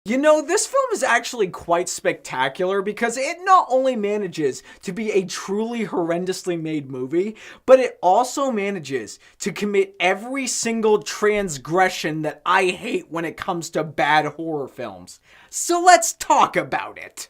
You know, this film is actually quite spectacular because it not only manages to be a truly horrendously made movie, but it also manages to commit every single transgression that I hate when it comes to bad horror films. So let's talk about it.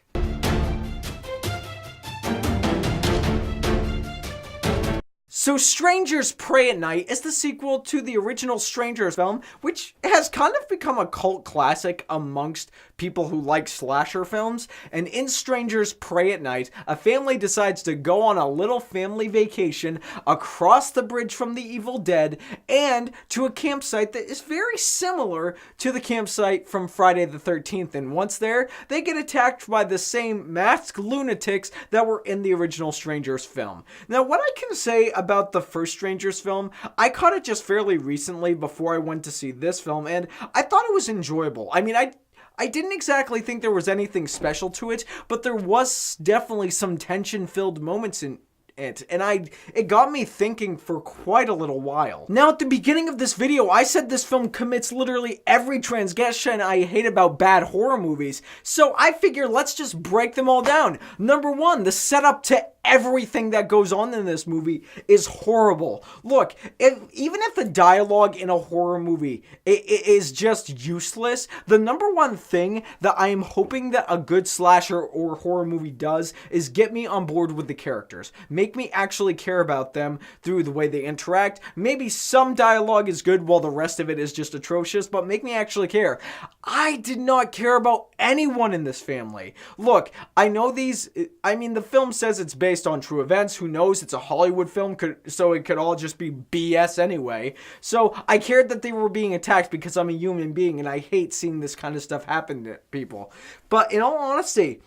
So Strangers Prey at Night is the sequel to the original Strangers film, which has kind of become a cult classic amongst people who like slasher films. And in Strangers Prey at Night, a family decides to go on a little family vacation across the bridge from the Evil Dead and to a campsite that is very similar to the campsite from Friday the 13th. And once there, they get attacked by the same masked lunatics that were in the original Strangers film. Now, what I can say about the first Strangers film, I caught it just fairly recently before I went to see this film, and I thought it was enjoyable. I mean, I didn't exactly think there was anything special to it, but there was definitely some tension-filled moments in it, and it got me thinking for quite a little while. Now, at the beginning of this video, I said this film commits literally every transgression I hate about bad horror movies, so I figure let's just break them all down. Number one, the setup to everything that goes on in this movie is horrible. Look, even if the dialogue in a horror movie is just useless, the number one thing that I am hoping that a good slasher or horror movie does is get me on board with the characters. Make me actually care about them through the way they interact. Maybe some dialogue is good while the rest of it is just atrocious, but make me actually care. I did not care about anyone in this family. Look, I know the film says it's based on true events. Who knows? It's a Hollywood film, so it could all just be BS anyway. So I cared that they were being attacked because I'm a human being and I hate seeing this kind of stuff happen to people. But in all honesty,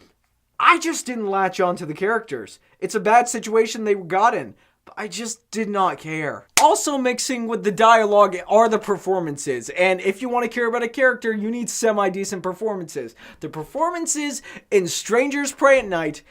I just didn't latch on to the characters. It's a bad situation they got in, but I just did not care. Also mixing with the dialogue are the performances, and if you want to care about a character, you need semi-decent performances. The performances in Strangers Prey at Night,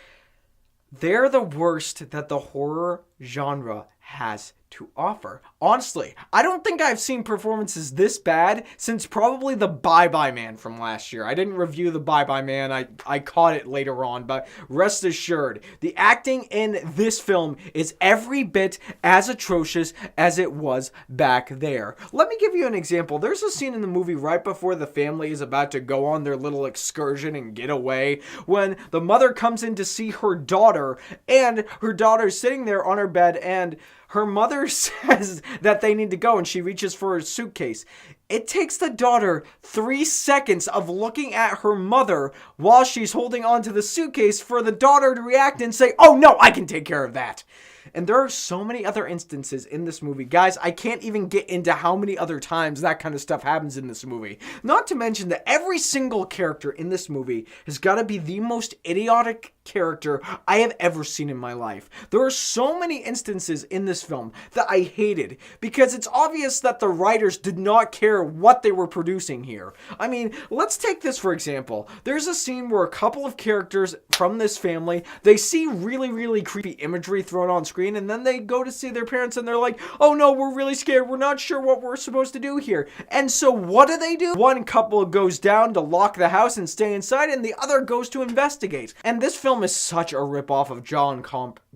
they're the worst that the horror genre has to offer. Honestly, I don't think I've seen performances this bad since probably the Bye Bye Man from last year. I didn't review the Bye Bye Man. I caught it later on, but rest assured, the acting in this film is every bit as atrocious as it was back there. Let me give you an example. There's a scene in the movie right before the family is about to go on their little excursion and get away when the mother comes in to see her daughter, and her daughter's sitting there on her bed, and her mother says that they need to go, and she reaches for her suitcase. It takes the daughter 3 seconds of looking at her mother while she's holding onto the suitcase for the daughter to react and say, "Oh no, I can take care of that." And there are so many other instances in this movie. Guys, I can't even get into how many other times that kind of stuff happens in this movie. Not to mention that every single character in this movie has got to be the most idiotic character I have ever seen in my life. There are so many instances in this film that I hated because it's obvious that the writers did not care what they were producing here. I mean, let's take this for example. There's a scene where a couple of characters from this family, they see really, really creepy imagery thrown on screen, and then they go to see their parents and they're like, "Oh no, we're really scared. We're not sure what we're supposed to do here." And so what do? One couple goes down to lock the house and stay inside, and the other goes to investigate. And this film is such a ripoff of John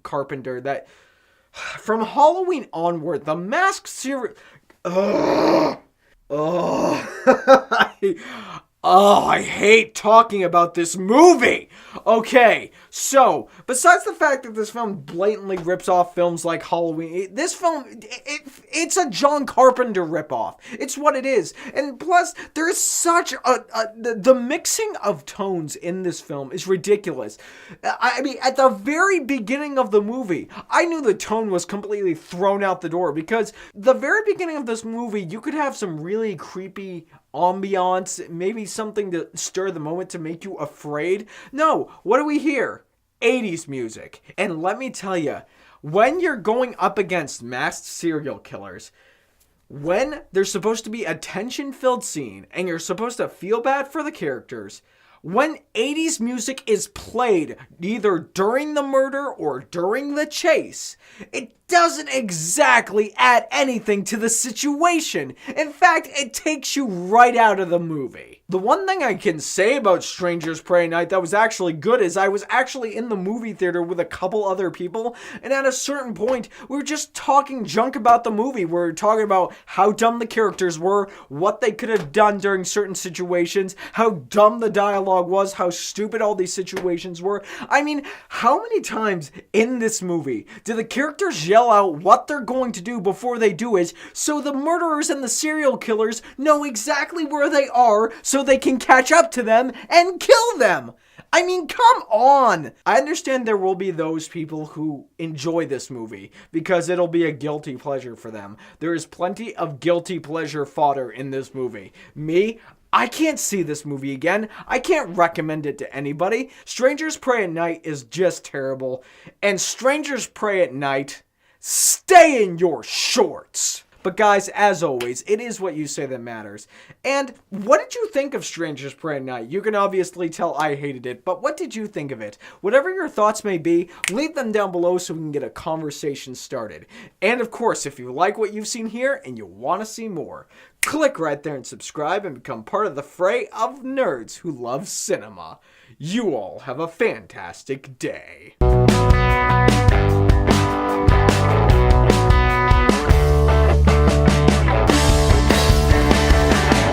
Carpenter that from Halloween onward, the Masked series... I hate talking about this movie. Okay, so, besides the fact that this film blatantly rips off films like Halloween, this film, it's a John Carpenter ripoff. It's what it is. And plus, there is such the mixing of tones in this film is ridiculous. I mean, at the very beginning of the movie, I knew the tone was completely thrown out the door because the very beginning of this movie, you could have some really creepy ambiance, maybe something to stir the moment to make you afraid. No, what do we hear? 80s music. And let me tell you, when you're going up against masked serial killers, when there's supposed to be a tension-filled scene and you're supposed to feel bad for the characters, when 80s music is played either during the murder or during the chase, it doesn't exactly add anything to the situation. In fact, it takes you right out of the movie. The one thing I can say about Strangers Prey at Night that was actually good is I was actually in the movie theater with a couple other people, and at a certain point, we were just talking junk about the movie. We were talking about how dumb the characters were, what they could have done during certain situations, how dumb the dialogue was, how stupid all these situations were. I mean, how many times in this movie do the characters yell out what they're going to do before they do it, so the murderers and the serial killers know exactly where they are so they can catch up to them and kill them? I mean, come on! I understand there will be those people who enjoy this movie because it'll be a guilty pleasure for them. There is plenty of guilty pleasure fodder in this movie. Me, I can't see this movie again. I can't recommend it to anybody. Strangers Prey at Night is just terrible. And Strangers Prey at Night, stay in your shorts. But guys, as always, it is what you say that matters. And what did you think of Strangers Prey at Night? You can obviously tell I hated it, but what did you think of it? Whatever your thoughts may be, leave them down below so we can get a conversation started. And of course, if you like what you've seen here and you want to see more, click right there and subscribe and become part of the fray of nerds who love cinema. You all have a fantastic day.